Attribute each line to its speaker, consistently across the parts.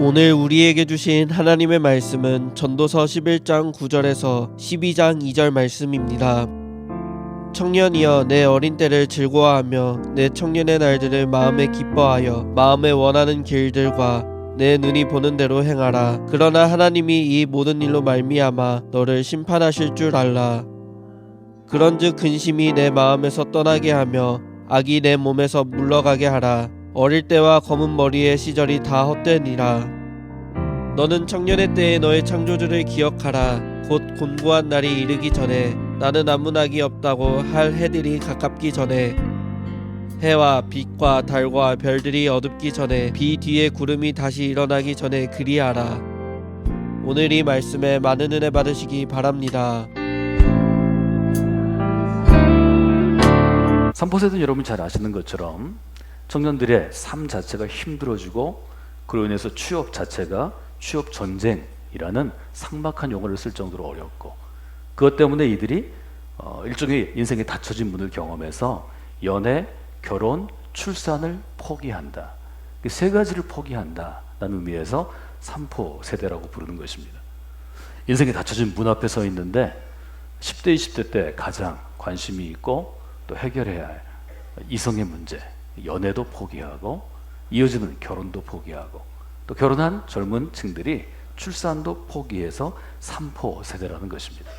Speaker 1: 오늘 우리에게 주신 하나님의 말씀은 전도서 11장 9절에서 12장 2절 말씀입니다. 청년이여 내 어린 때를 즐거워하며 내 청년의 날들을 마음에 기뻐하여 마음에 원하는 길들과 내 눈이 보는 대로 행하라. 그러나 하나님이 이 모든 일로 말미암아 너를 심판하실 줄 알라. 그런즉 근심이 내 마음에서 떠나게 하며 악이 내 몸에서 물러가게 하라. 어릴 때와 검은 머리의 시절이 다 헛되니라. 너는 청년의 때에 너의 창조주를 기억하라. 곧 곤고한 날이 이르기 전에 나는 아무 낙이 없다고 할 해들이 가깝기 전에 해와 빛과 달과 별들이 어둡기 전에 비 뒤에 구름이 다시 일어나기 전에 그리하라. 오늘 이 말씀에 많은 은혜 받으시기 바랍니다.
Speaker 2: 삼포세대는 여러분 잘 아시는 것처럼 청년들의 삶 자체가 힘들어지고 그로 인해서 취업 자체가 취업 전쟁이라는 삭막한 용어를 쓸 정도로 어렵고, 그것 때문에 이들이 일종의 인생의 닫혀진 문을 경험해서 연애, 결혼, 출산을 포기한다. 세 가지를 포기한다라는 의미에서 삼포 세대라고 부르는 것입니다. 인생의 닫혀진 문 앞에 서 있는데 10대, 20대 때 가장 관심이 있고 또 해결해야 할 이성의 문제, 연애도 포기하고 이어지는 결혼도 포기하고 또 결혼한 젊은 층들이 출산도 포기해서 삼포 세대라는 것입니다.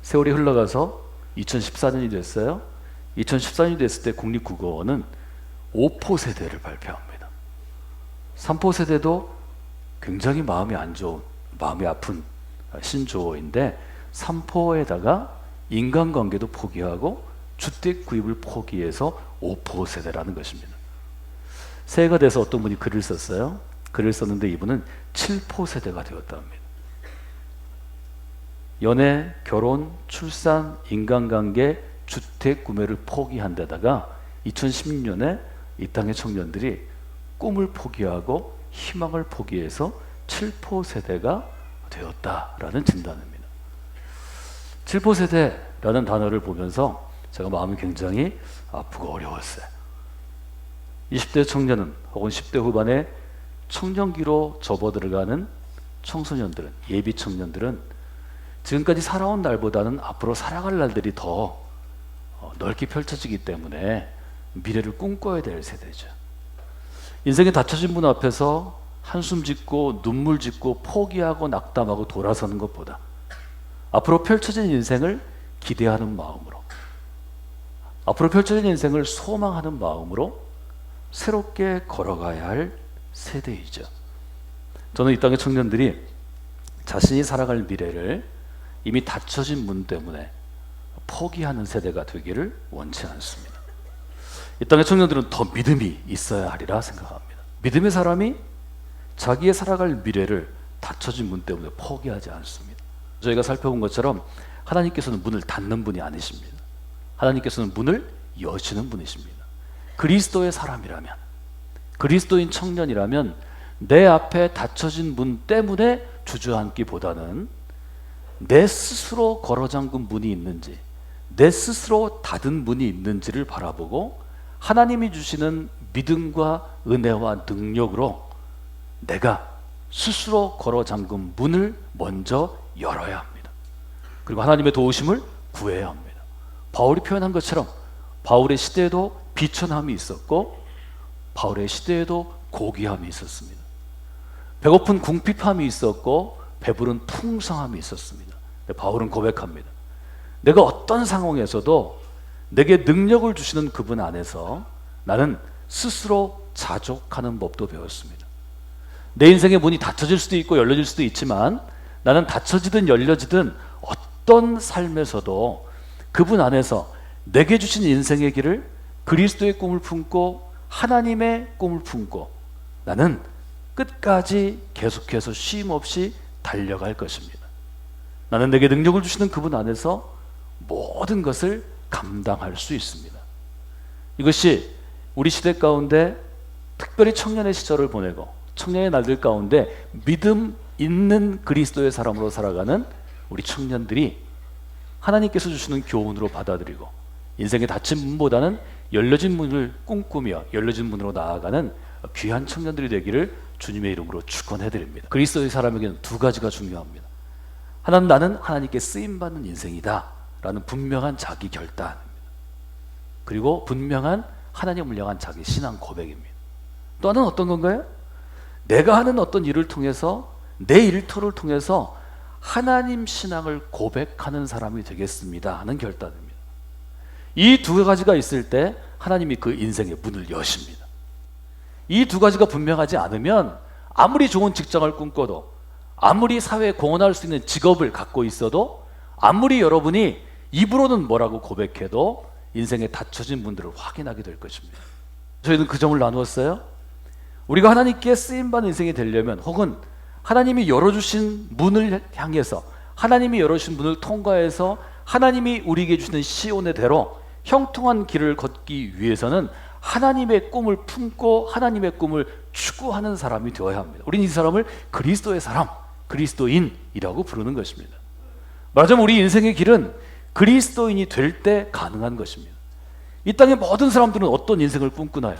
Speaker 2: 세월이 흘러가서 2014년이 됐어요. 2014년이 됐을 때 국립국어원은 5포 세대를 발표합니다. 3포 세대도 굉장히 마음이 안 좋은, 마음이 아픈 신조어인데 3포에다가 인간관계도 포기하고 주택 구입을 포기해서 5포 세대라는 것입니다. 새해가 돼서 어떤 분이 글을 썼어요. 글을 썼는데 이분은 7포 세대가 되었다 합니다. 연애, 결혼, 출산, 인간관계, 주택 구매를 포기한 데다가 2016년에 이 땅의 청년들이 꿈을 포기하고 희망을 포기해서 7포 세대가 되었다라는 진단입니다. 7포 세대라는 단어를 보면서 제가 마음이 굉장히 아프고 어려웠어요. 20대 청년은 혹은 10대 후반에 청년기로 접어들어가는 청소년들은, 예비 청년들은 지금까지 살아온 날보다는 앞으로 살아갈 날들이 더 넓게 펼쳐지기 때문에 미래를 꿈꿔야 될 세대죠. 인생의 닫혀진 문 앞에서 한숨 짓고 눈물 짓고 포기하고 낙담하고 돌아서는 것보다 앞으로 펼쳐진 인생을 기대하는 마음으로, 앞으로 펼쳐진 인생을 소망하는 마음으로 새롭게 걸어가야 할 세대이죠. 저는 이 땅의 청년들이 자신이 살아갈 미래를 이미 닫혀진 문 때문에 포기하는 세대가 되기를 원치 않습니다. 이 땅의 청년들은 더 믿음이 있어야 하리라 생각합니다. 믿음의 사람이 자기의 살아갈 미래를 닫혀진 문 때문에 포기하지 않습니다. 저희가 살펴본 것처럼 하나님께서는 문을 닫는 분이 아니십니다. 하나님께서는 문을 여시는 분이십니다. 그리스도의 사람이라면, 그리스도인 청년이라면 내 앞에 닫혀진 문 때문에 주저앉기보다는 내 스스로 걸어 잠근 문이 있는지, 내 스스로 닫은 문이 있는지를 바라보고 하나님이 주시는 믿음과 은혜와 능력으로 내가 스스로 걸어 잠근 문을 먼저 열어야 합니다. 그리고 하나님의 도우심을 구해야 합니다. 바울이 표현한 것처럼 바울의 시대에도 비천함이 있었고 바울의 시대에도 고귀함이 있었습니다. 배고픈 궁핍함이 있었고 배부른 풍성함이 있었습니다. 바울은 고백합니다. 내가 어떤 상황에서도 내게 능력을 주시는 그분 안에서 나는 스스로 자족하는 법도 배웠습니다. 내 인생의 문이 닫혀질 수도 있고 열려질 수도 있지만 나는 닫혀지든 열려지든 어떤 삶에서도 그분 안에서 내게 주신 인생의 길을 그리스도의 꿈을 품고 하나님의 꿈을 품고 나는 끝까지 계속해서 쉼 없이 달려갈 것입니다. 나는 내게 능력을 주시는 그분 안에서 모든 것을 감당할 수 있습니다. 이것이 우리 시대 가운데 특별히 청년의 시절을 보내고 청년의 날들 가운데 믿음 있는 그리스도의 사람으로 살아가는 우리 청년들이 하나님께서 주시는 교훈으로 받아들이고 인생의 닫힌 문보다는 열려진 문을 꿈꾸며 열려진 문으로 나아가는 귀한 청년들이 되기를 주님의 이름으로 축원해드립니다. 그리스도의 사람에게는 두 가지가 중요합니다. 하나는 나는 하나님께 쓰임받는 인생이다 라는 분명한 자기 결단입니다. 그리고 분명한 하나님을 향한 자기 신앙 고백입니다. 또 하나는 어떤 건가요? 내가 하는 어떤 일을 통해서, 내 일터를 통해서 하나님 신앙을 고백하는 사람이 되겠습니다 하는 결단입니다. 이 두 가지가 있을 때 하나님이 그 인생의 문을 여십니다. 이 두 가지가 분명하지 않으면 아무리 좋은 직장을 꿈꿔도, 아무리 사회에 공헌할 수 있는 직업을 갖고 있어도, 아무리 여러분이 입으로는 뭐라고 고백해도 인생에 닫혀진 문들을 확인하게 될 것입니다. 저희는 그 점을 나누었어요. 우리가 하나님께 쓰임받는 인생이 되려면, 혹은 하나님이 열어주신 문을 향해서, 하나님이 열어주신 문을 통과해서 하나님이 우리에게 주시는 시온의 대로 형통한 길을 걷기 위해서는 하나님의 꿈을 품고 하나님의 꿈을 추구하는 사람이 되어야 합니다. 우리는 이 사람을 그리스도의 사람, 그리스도인이라고 부르는 것입니다. 말하자면 우리 인생의 길은 그리스도인이 될 때 가능한 것입니다. 이 땅의 모든 사람들은 어떤 인생을 꿈꾸나요?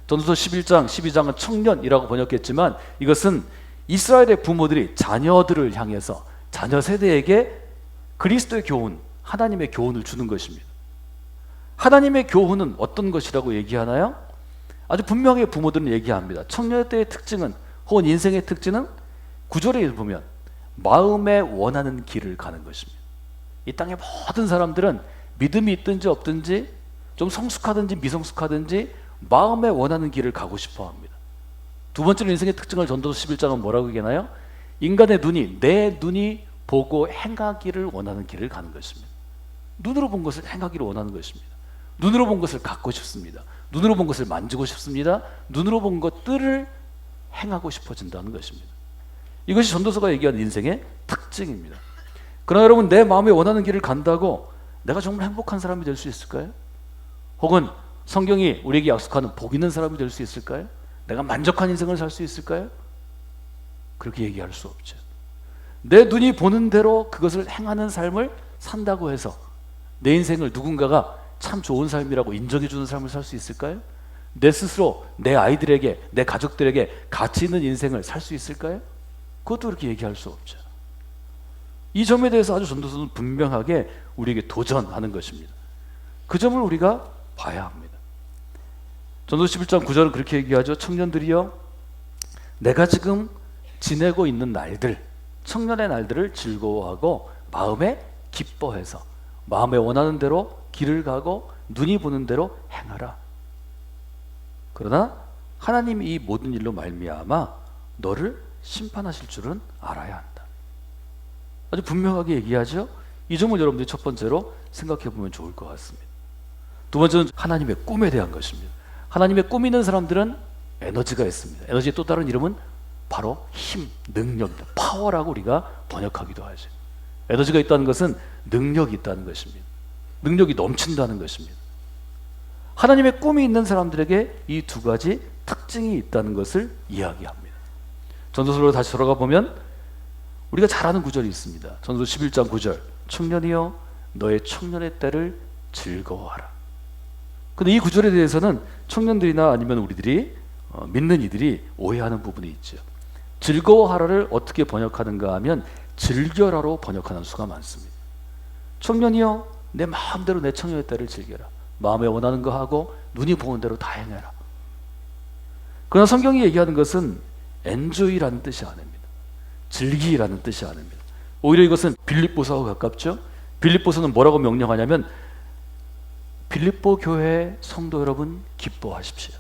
Speaker 2: 전도서 11장, 12장은 청년이라고 번역했지만 이것은 이스라엘의 부모들이 자녀들을 향해서 자녀 세대에게 그리스도의 교훈, 하나님의 교훈을 주는 것입니다. 하나님의 교훈은 어떤 것이라고 얘기하나요? 아주 분명하게 부모들은 얘기합니다. 청년 때의 특징은, 혹은 인생의 특징은 9절에 보면 마음에 원하는 길을 가는 것입니다. 이 땅의 모든 사람들은 믿음이 있든지 없든지, 좀 성숙하든지 미성숙하든지 마음에 원하는 길을 가고 싶어 합니다. 두 번째로 인생의 특징을 전도서 11장은 뭐라고 얘기하나요? 인간의 눈이, 내 눈이 보고 행하기를 원하는 길을 가는 것입니다. 눈으로 본 것을 행하기를 원하는 것입니다. 눈으로 본 것을 갖고 싶습니다. 눈으로 본 것을 만지고 싶습니다. 눈으로 본 것들을 행하고 싶어진다는 것입니다. 이것이 전도서가 얘기하는 인생의 특징입니다. 그러나 여러분, 내 마음에 원하는 길을 간다고 내가 정말 행복한 사람이 될 수 있을까요? 혹은 성경이 우리에게 약속하는 복 있는 사람이 될 수 있을까요? 내가 만족한 인생을 살 수 있을까요? 그렇게 얘기할 수 없죠. 내 눈이 보는 대로 그것을 행하는 삶을 산다고 해서 내 인생을 누군가가 참 좋은 삶이라고 인정해 주는 삶을 살 수 있을까요? 내 스스로 내 아이들에게, 내 가족들에게 가치 있는 인생을 살 수 있을까요? 그것도 그렇게 얘기할 수 없죠. 이 점에 대해서 아주 전도서는 분명하게 우리에게 도전하는 것입니다. 그 점을 우리가 봐야 합니다. 전도서 11장 9절은 그렇게 얘기하죠. 청년들이여, 내가 지금 지내고 있는 날들, 청년의 날들을 즐거워하고 마음에 기뻐해서 마음에 원하는 대로 길을 가고 눈이 보는 대로 행하라. 그러나 하나님이 이 모든 일로 말미암아 너를 심판하실 줄은 알아야 한다. 아주 분명하게 얘기하죠. 이 점을 여러분들이 첫 번째로 생각해 보면 좋을 것 같습니다. 두 번째는 하나님의 꿈에 대한 것입니다. 하나님의 꿈 있는 사람들은 에너지가 있습니다. 에너지의 또 다른 이름은 바로 힘, 능력입니다. 파워라고 우리가 번역하기도 하죠. 에너지가 있다는 것은 능력이 있다는 것입니다. 능력이 넘친다는 것입니다. 하나님의 꿈이 있는 사람들에게 이 두 가지 특징이 있다는 것을 이야기합니다. 전도서로 다시 돌아가 보면 우리가 잘 아는 구절이 있습니다. 전도서 11장 9절, 청년이여 너의 청년의 때를 즐거워하라. 근데 이 구절에 대해서는 청년들이나 아니면 우리들이 믿는 이들이 오해하는 부분이 있죠. 즐거워하라를 어떻게 번역하는가 하면 즐겨라로 번역하는 수가 많습니다. 청년이여 내 마음대로 내 청년의 때를 즐겨라. 마음에 원하는 거 하고 눈이 보는 대로 다 행해라. 그러나 성경이 얘기하는 것은 enjoy라는 뜻이 아닙니다. 즐기라는 뜻이 아닙니다. 오히려 이것은 빌립보서와 가깝죠. 빌립보서는 뭐라고 명령하냐면 빌립보 교회 성도 여러분 기뻐하십시오.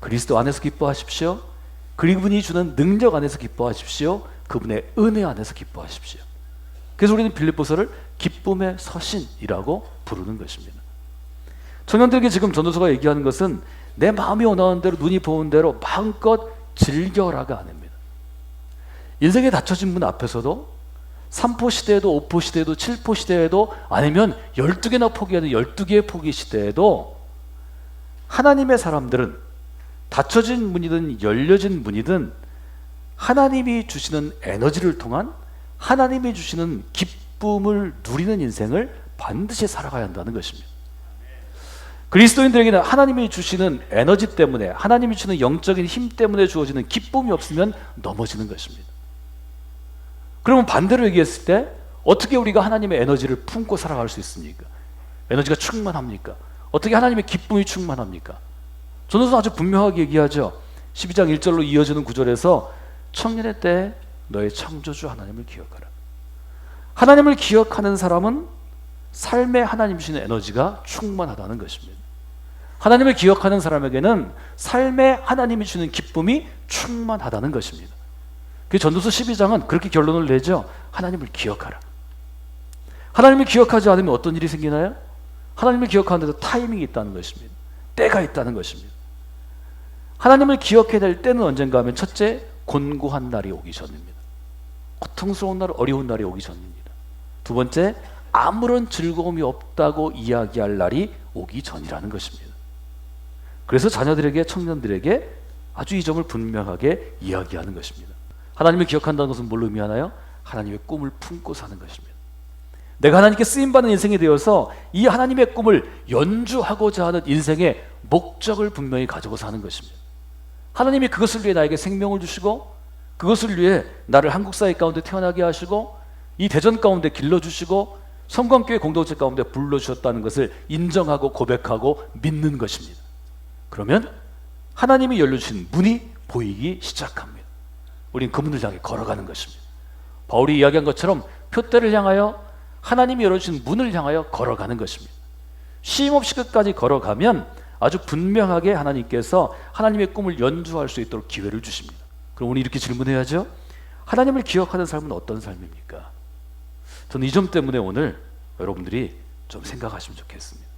Speaker 2: 그리스도 안에서 기뻐하십시오. 그분이 주는 능력 안에서 기뻐하십시오. 그분의 은혜 안에서 기뻐하십시오. 그래서 우리는 빌립보서를 기쁨의 서신이라고 부르는 것입니다. 청년들에게 지금 전도서가 얘기하는 것은 내 마음이 원하는 대로 눈이 보는 대로 마음껏 즐겨라가 아닙니다. 인생에 닫혀진 문 앞에서도 3포 시대에도 5포 시대에도 7포 시대에도 아니면 12개나 포기하는 12개의 포기 시대에도 하나님의 사람들은 닫혀진 문이든 열려진 문이든 하나님이 주시는 에너지를 통한 하나님이 주시는 기쁨을 누리는 인생을 반드시 살아가야 한다는 것입니다. 그리스도인들에게는 하나님이 주시는 에너지 때문에, 하나님이 주는 영적인 힘 때문에 주어지는 기쁨이 없으면 넘어지는 것입니다. 그러면 반대로 얘기했을 때 어떻게 우리가 하나님의 에너지를 품고 살아갈 수 있습니까? 에너지가 충만합니까? 어떻게 하나님의 기쁨이 충만합니까? 전도서는 아주 분명하게 얘기하죠. 12장 1절로 이어지는 구절에서 청년의 때 너의 창조주 하나님을 기억하라. 하나님을 기억하는 사람은 삶에 하나님 주시는 에너지가 충만하다는 것입니다. 하나님을 기억하는 사람에게는 삶에 하나님이 주는 기쁨이 충만하다는 것입니다. 그 전도서 12장은 그렇게 결론을 내죠. 하나님을 기억하라. 하나님을 기억하지 않으면 어떤 일이 생기나요? 하나님을 기억하는 데도 타이밍이 있다는 것입니다. 때가 있다는 것입니다. 하나님을 기억해야 될 때는 언젠가 하면 첫째, 곤고한 날이 오기 전입니다. 고통스러운 날, 어려운 날이 오기 전입니다. 두 번째, 아무런 즐거움이 없다고 이야기할 날이 오기 전이라는 것입니다. 그래서 자녀들에게, 청년들에게 아주 이 점을 분명하게 이야기하는 것입니다. 하나님을 기억한다는 것은 뭘 의미하나요? 하나님의 꿈을 품고 사는 것입니다. 내가 하나님께 쓰임받는 인생이 되어서 이 하나님의 꿈을 연주하고자 하는 인생의 목적을 분명히 가지고 사는 것입니다. 하나님이 그것을 위해 나에게 생명을 주시고, 그것을 위해 나를 한국 사회 가운데 태어나게 하시고, 이 대전 가운데 길러주시고, 성광교회 공동체 가운데 불러주셨다는 것을 인정하고 고백하고 믿는 것입니다. 그러면 하나님이 열려주신 문이 보이기 시작합니다. 우린 그 문을 향해 걸어가는 것입니다. 바울이 이야기한 것처럼 표대를 향하여, 하나님이 열어주신 문을 향하여 걸어가는 것입니다. 쉼 없이 끝까지 걸어가면 아주 분명하게 하나님께서 하나님의 꿈을 연주할 수 있도록 기회를 주십니다. 그럼 우리 이렇게 질문해야죠. 하나님을 기억하는 삶은 어떤 삶입니까? 저는 이 점 때문에 오늘 여러분들이 좀 생각하시면 좋겠습니다.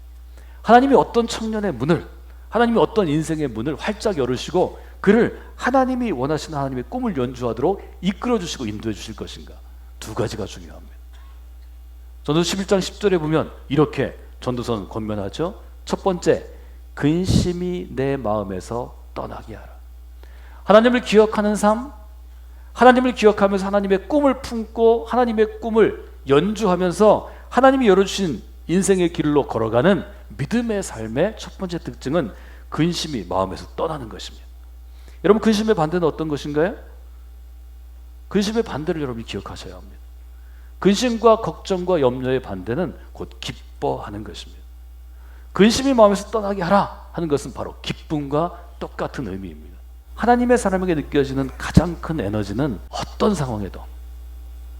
Speaker 2: 하나님이 어떤 청년의 문을, 하나님이 어떤 인생의 문을 활짝 열으시고 그를 하나님이 원하시는 하나님의 꿈을 연주하도록 이끌어 주시고 인도해 주실 것인가? 두 가지가 중요합니다. 전도서 11장 10절에 보면 이렇게 전도서는 권면하죠. 첫 번째, 근심이 내 마음에서 떠나게 하라. 하나님을 기억하는 삶, 하나님을 기억하면서 하나님의 꿈을 품고 하나님의 꿈을 연주하면서 하나님이 열어주신 인생의 길로 걸어가는 믿음의 삶의 첫 번째 특징은 근심이 마음에서 떠나는 것입니다. 여러분, 근심의 반대는 어떤 것인가요? 근심의 반대를 여러분이 기억하셔야 합니다. 근심과 걱정과 염려의 반대는 곧 기뻐하는 것입니다. 근심이 마음에서 떠나게 하라 하는 것은 바로 기쁨과 똑같은 의미입니다. 하나님의 사람에게 느껴지는 가장 큰 에너지는 어떤 상황에도,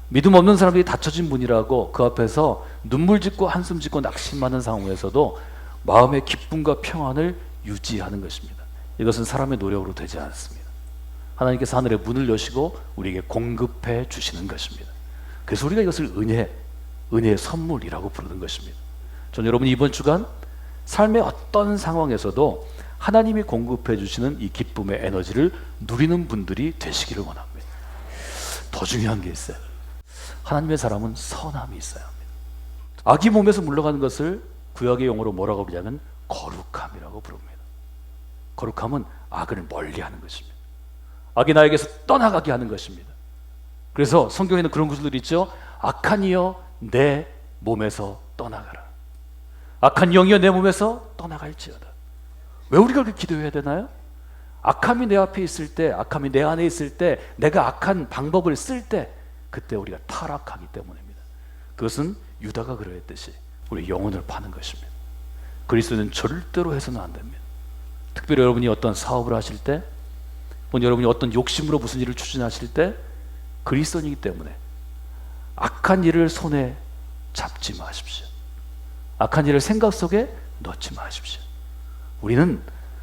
Speaker 2: 믿음 없는 사람들이 닫혀진 문이라고 그 앞에서 눈물 짓고 한숨 짓고 낙심하는 상황에서도 마음의 기쁨과 평안을 유지하는 것입니다. 이것은 사람의 노력으로 되지 않습니다. 하나님께서 하늘의 문을 여시고 우리에게 공급해 주시는 것입니다. 그래서 우리가 이것을 은혜의 선물이라고 부르는 것입니다. 저는 여러분 이번 주간 삶의 어떤 상황에서도 하나님이 공급해 주시는 이 기쁨의 에너지를 누리는 분들이 되시기를 원합니다. 더 중요한 게 있어요. 하나님의 사람은 선함이 있어야 합니다. 악이 몸에서 물러가는 것을 구약의 용어로 뭐라고 부르냐면 거룩함이라고 부릅니다. 거룩함은 악을 멀리하는 것입니다. 악이 나에게서 떠나가게 하는 것입니다. 그래서 성경에는 그런 구절들이 있죠. 악한 이여 내 몸에서 떠나가라. 악한 영이여 내 몸에서 떠나갈지어다. 왜 우리가 그렇게 기도해야 되나요? 악함이 내 앞에 있을 때, 악함이 내 안에 있을 때, 내가 악한 방법을 쓸 때, 그때 우리가 타락하기 때문입니다. 그것은 유다가 그러했듯이 우리 영혼을 파는 것입니다. 그리스도는 절대로 해서는 안 됩니다. 특별히 여러분이 어떤 사업을 하실 때, 혹은 여러분이 어떤 욕심으로 무슨 일을 추진하실 때, 그리스도이기 때문에 악한 일을 손에 잡지 마십시오. 악한 일을 생각 속에 넣지 마십시오. 우리는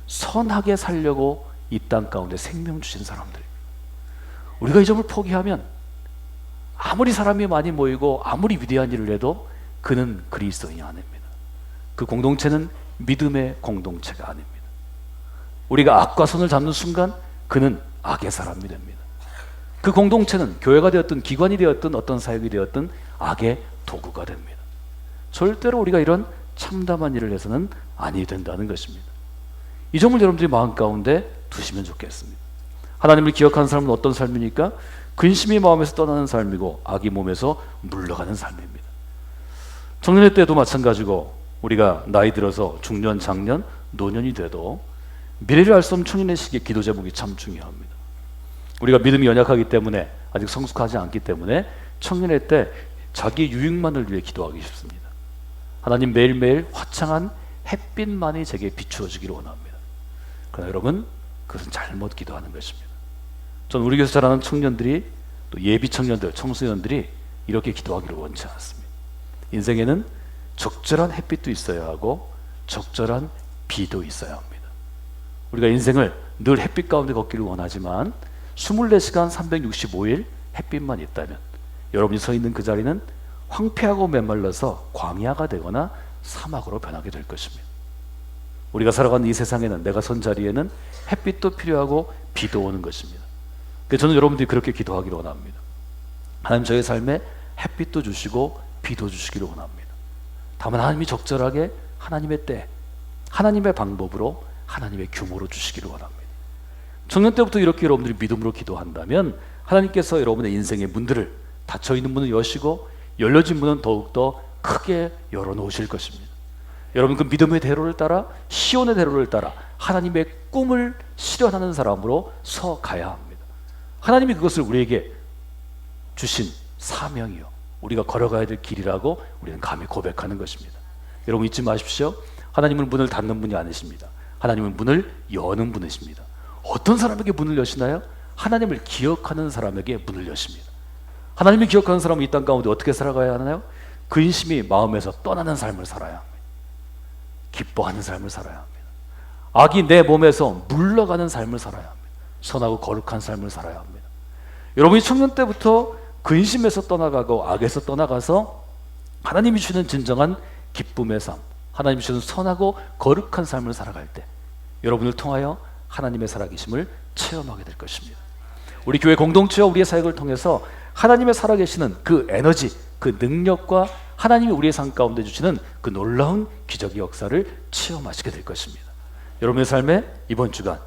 Speaker 2: 선하게 살려고 이 땅 가운데 생명 주신 사람들입니다. 우리가 이 점을 포기하면 아무리 사람이 많이 모이고 아무리 위대한 일을 해도 그는 그리스도인이 아닙니다. 그 공동체는 믿음의 공동체가 아닙니다. 우리가 악과 손을 잡는 순간 그는 악의 사람이 됩니다. 그 공동체는 교회가 되었든 기관이 되었든 어떤 사역이 되었든 악의 도구가 됩니다. 절대로 우리가 이런 참담한 일을 해서는 아니 된다는 것입니다. 이 점을 여러분들이 마음 가운데 두시면 좋겠습니다. 하나님을 기억하는 삶은 어떤 삶이니까? 근심이 마음에서 떠나는 삶이고 악이 몸에서 물러가는 삶입니다. 청년의 때도 마찬가지고 우리가 나이 들어서 중년, 장년, 노년이 돼도 미래를 알 수 없는 청년의 시기에 기도 제목이 참 중요합니다. 우리가 믿음이 연약하기 때문에, 아직 성숙하지 않기 때문에 청년의 때 자기 유익만을 위해 기도하기 쉽습니다. 하나님, 매일매일 화창한 햇빛만이 제게 비추어지기를 원합니다. 그러나 여러분, 그것은 잘못 기도하는 것입니다. 저는 우리 교회에서 자라는 청년들이, 또 예비 청년들, 청소년들이 이렇게 기도하기를 원치 않습니다. 인생에는 적절한 햇빛도 있어야 하고 적절한 비도 있어야 합니다. 우리가 인생을 늘 햇빛 가운데 걷기를 원하지만 24시간 365일 햇빛만 있다면 여러분이 서 있는 그 자리는 황폐하고 메말라서 광야가 되거나 사막으로 변하게 될 것입니다. 우리가 살아가는 이 세상에는, 내가 선 자리에는 햇빛도 필요하고 비도 오는 것입니다. 그래서 저는 여러분들이 그렇게 기도하기를 원합니다. 하나님, 저의 삶에 햇빛도 주시고 비도 주시기를 원합니다. 다만 하나님이 적절하게 하나님의 때, 하나님의 방법으로, 하나님의 규모로 주시기를 원합니다. 청년 때부터 이렇게 여러분들이 믿음으로 기도한다면 하나님께서 여러분의 인생의 문들을, 닫혀있는 문을 여시고 열려진 문은 더욱더 크게 열어놓으실 것입니다. 여러분, 그 믿음의 대로를 따라, 시온의 대로를 따라 하나님의 꿈을 실현하는 사람으로 서 가야 합니다. 하나님이 그것을 우리에게 주신 사명이요, 우리가 걸어가야 될 길이라고 우리는 감히 고백하는 것입니다. 여러분, 잊지 마십시오. 하나님은 문을 닫는 분이 아니십니다. 하나님은 문을 여는 분이십니다. 어떤 사람에게 문을 여시나요? 하나님을 기억하는 사람에게 문을 여십니다. 하나님을 기억하는 사람은 이 땅 가운데 어떻게 살아가야 하나요? 근심이 마음에서 떠나는 삶을 살아야 합니다. 기뻐하는 삶을 살아야 합니다. 악이 내 몸에서 물러가는 삶을 살아야 합니다. 선하고 거룩한 삶을 살아야 합니다. 여러분이 청년 때부터 근심에서 떠나가고 악에서 떠나가서 하나님이 주는 진정한 기쁨의 삶, 하나님이 주는 선하고 거룩한 삶을 살아갈 때 여러분을 통하여 하나님의 살아계심을 체험하게 될 것입니다. 우리 교회 공동체와 우리의 사역을 통해서 하나님의 살아계시는 그 에너지, 그 능력과 하나님이 우리의 삶 가운데 주시는 그 놀라운 기적의 역사를 체험하시게 될 것입니다. 여러분의 삶에 이번 주간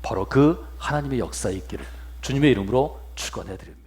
Speaker 2: 바로 그 하나님의 역사에 있기를 주님의 이름으로 축원해 드립니다.